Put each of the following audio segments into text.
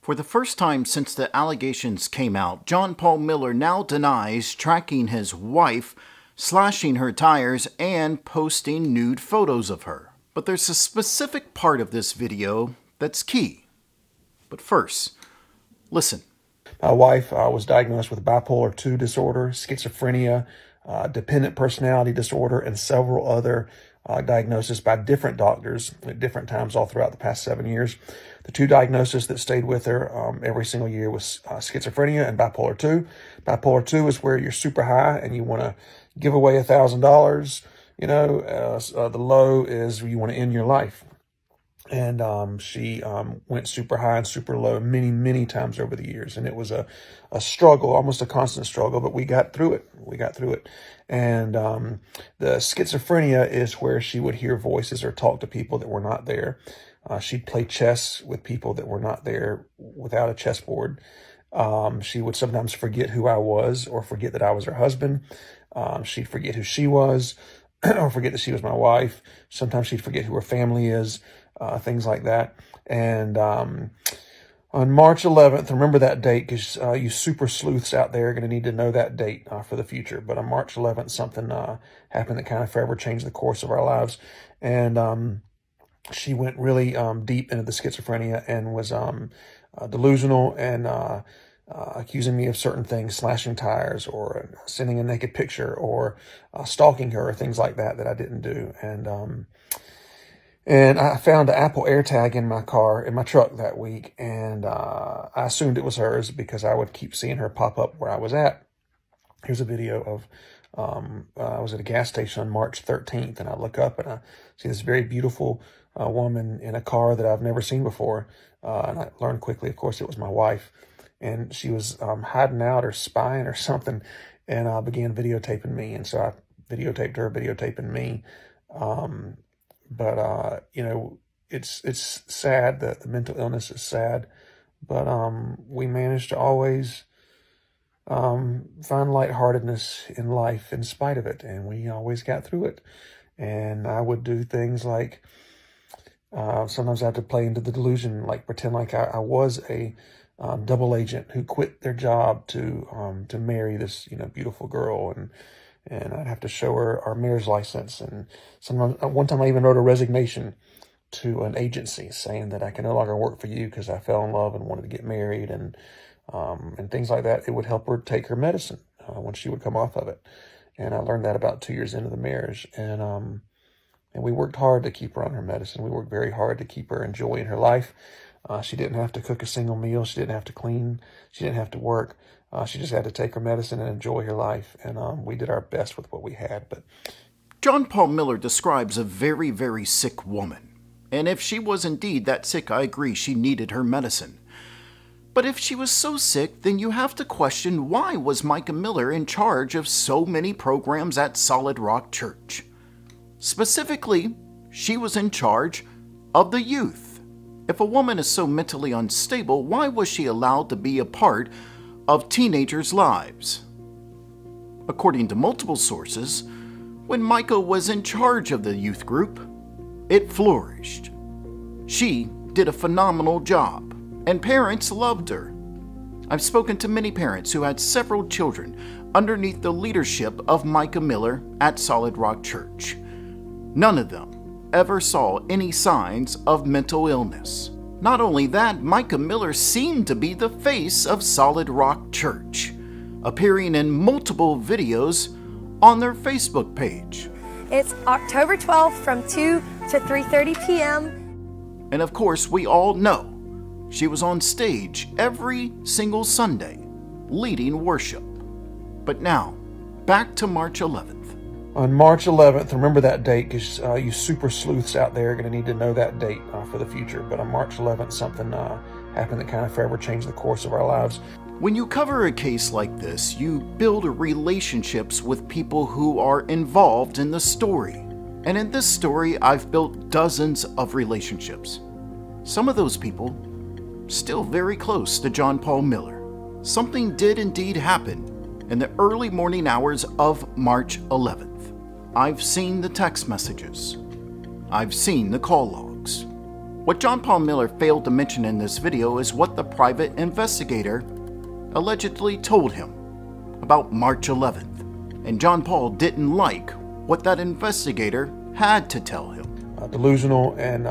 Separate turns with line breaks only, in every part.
For the first time since the allegations came out, John Paul Miller now denies tracking his wife, slashing her tires, and posting nude photos of her. But there's a specific part of this video that's key. But first, listen.
My wife was diagnosed with bipolar II disorder, schizophrenia, dependent personality disorder, and several other diagnoses by different doctors at different times all throughout the past 7 years. The two diagnoses that stayed with her every single year was schizophrenia and bipolar II. Bipolar II is where you're super high and you want to give away $1,000. The low is you want to end your life. And she went super high and super low many, many times over the years. And it was a struggle, almost a constant struggle, but we got through it. And the schizophrenia is where she would hear voices or talk to people that were not there. She'd play chess with people that were not there without a chessboard. She would sometimes forget who I was or forget that I was her husband. She'd forget who she was or forget that she was my wife. Sometimes she'd forget who her family is. Things like that. And on March 11th, remember that date because you super sleuths out there are going to need to know that date for the future. But on March 11th, something happened that kind of forever changed the course of our lives. And she went really deep into the schizophrenia and was delusional and accusing me of certain things, slashing tires or sending a naked picture or stalking her or things like that I didn't do. And I found an Apple AirTag in my truck that week, and I assumed it was hers because I would keep seeing her pop up where I was at. Here's a video of, I was at a gas station on March 13th, and I look up and I see this very beautiful woman in a car that I've never seen before. And I learned quickly, of course, it was my wife. And she was hiding out or spying or something, and began videotaping me. And so I videotaped her, videotaping me. But it's sad that the mental illness is sad, but we managed to always find lightheartedness in life in spite of it, and we always got through it. And I would do things like sometimes I had to play into the delusion, like pretend like I was a double agent who quit their job to marry this beautiful girl, and I'd have to show her our marriage license. And one time I even wrote a resignation to an agency saying that I can no longer work for you because I fell in love and wanted to get married and things like that. It would help her take her medicine when she would come off of it. And I learned that about 2 years into the marriage. And we worked hard to keep her on her medicine. We worked very hard to keep her enjoying her life. She didn't have to cook a single meal. She didn't have to clean. She didn't have to work. She just had to take her medicine and enjoy her life. And we did our best with what we had. But
John Paul Miller describes a very, very sick woman. And if she was indeed that sick, I agree, she needed her medicine. But if she was so sick, then you have to question, why was Mica Miller in charge of so many programs at Solid Rock Church? Specifically, she was in charge of the youth. If a woman is so mentally unstable, why was she allowed to be a part of teenagers' lives? According to multiple sources, when Mica was in charge of the youth group, it flourished. She did a phenomenal job, and parents loved her. I've spoken to many parents who had several children underneath the leadership of Mica Miller at Solid Rock Church. None of them ever saw any signs of mental illness. Not only that, Mica Miller seemed to be the face of Solid Rock Church, appearing in multiple videos on their Facebook page.
It's October 12th from 2 to 3:30 p.m.
And of course, we all know she was on stage every single Sunday, leading worship. But now, back to March 11th.
On March 11th, remember that date because you super sleuths out there are going to need to know that date for the future. But on March 11th, something happened that kind of forever changed the course of our lives.
When you cover a case like this, you build relationships with people who are involved in the story. And in this story, I've built dozens of relationships. Some of those people still very close to John Paul Miller. Something did indeed happen in the early morning hours of March 11th. I've seen the text messages. I've seen the call logs. What John Paul Miller failed to mention in this video is what the private investigator allegedly told him about March 11th. And John Paul didn't like what that investigator had to tell him.
Delusional and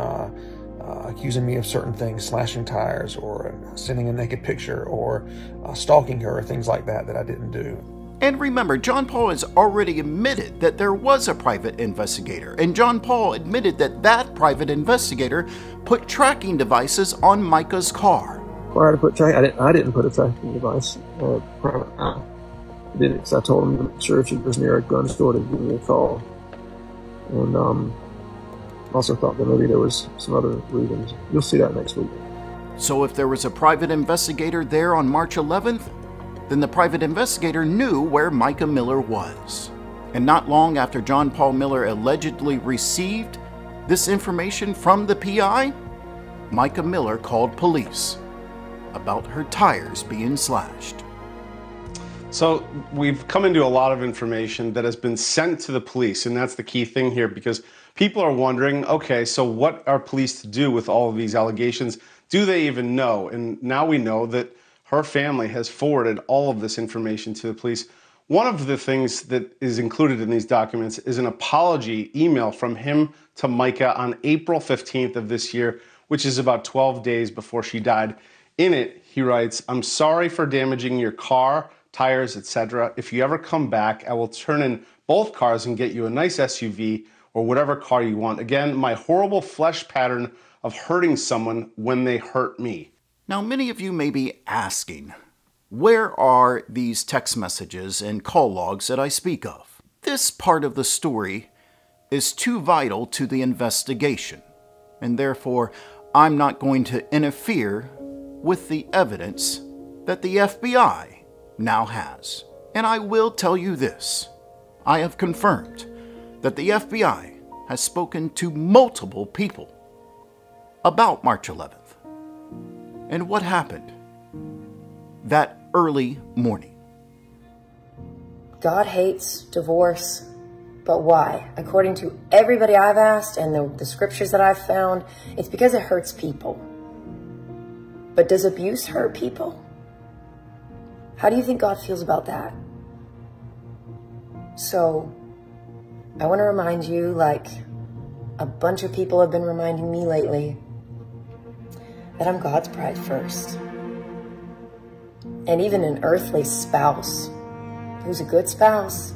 accusing me of certain things, slashing tires or sending a naked picture or stalking her or things like that I didn't do.
And remember, John Paul has already admitted that there was a private investigator, and John Paul admitted that that private investigator put tracking devices on Mica's car.
Prior to put I didn't put a tracking device. I did it because I told him to make sure if she was near a gun store to give me a call. And also thought that maybe there was some other reasons. You'll see that next week.
So if there was a private investigator there on March 11th, then the private investigator knew where Mica Miller was. And not long after John Paul Miller allegedly received this information from the PI, Mica Miller called police about her tires being slashed.
So we've come into a lot of information that has been sent to the police, and that's the key thing here, because people are wondering, okay, so what are police to do with all of these allegations? Do they even know? And now we know that her family has forwarded all of this information to the police. One of the things that is included in these documents is an apology email from him to Mica on April 15th of this year, which is about 12 days before she died. In it, he writes, "I'm sorry for damaging your car, tires, etc. If you ever come back, I will turn in both cars and get you a nice SUV or whatever car you want. Again, my horrible flesh pattern of hurting someone when they hurt me."
Now, many of you may be asking, where are these text messages and call logs that I speak of? This part of the story is too vital to the investigation, and therefore I'm not going to interfere with the evidence that the FBI now has. And I will tell you this, I have confirmed that the FBI has spoken to multiple people about March 11th and what happened that early morning.
God hates divorce, but why? According to everybody I've asked and the scriptures that I've found, it's because it hurts people. But does abuse hurt people? How do you think God feels about that? So, I want to remind you, like a bunch of people have been reminding me lately, that I'm God's bride first. And even an earthly spouse, who's a good spouse,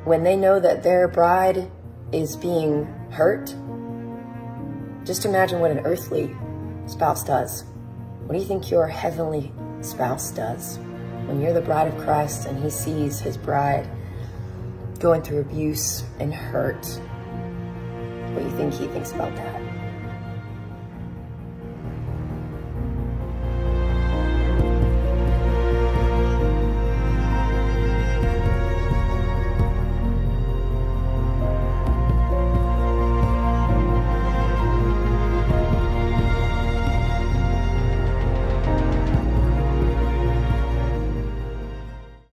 when they know that their bride is being hurt, just imagine what an earthly spouse does. What do you think your heavenly spouse does? When you're the bride of Christ and he sees his bride going through abuse and hurt, what do you think he thinks about that?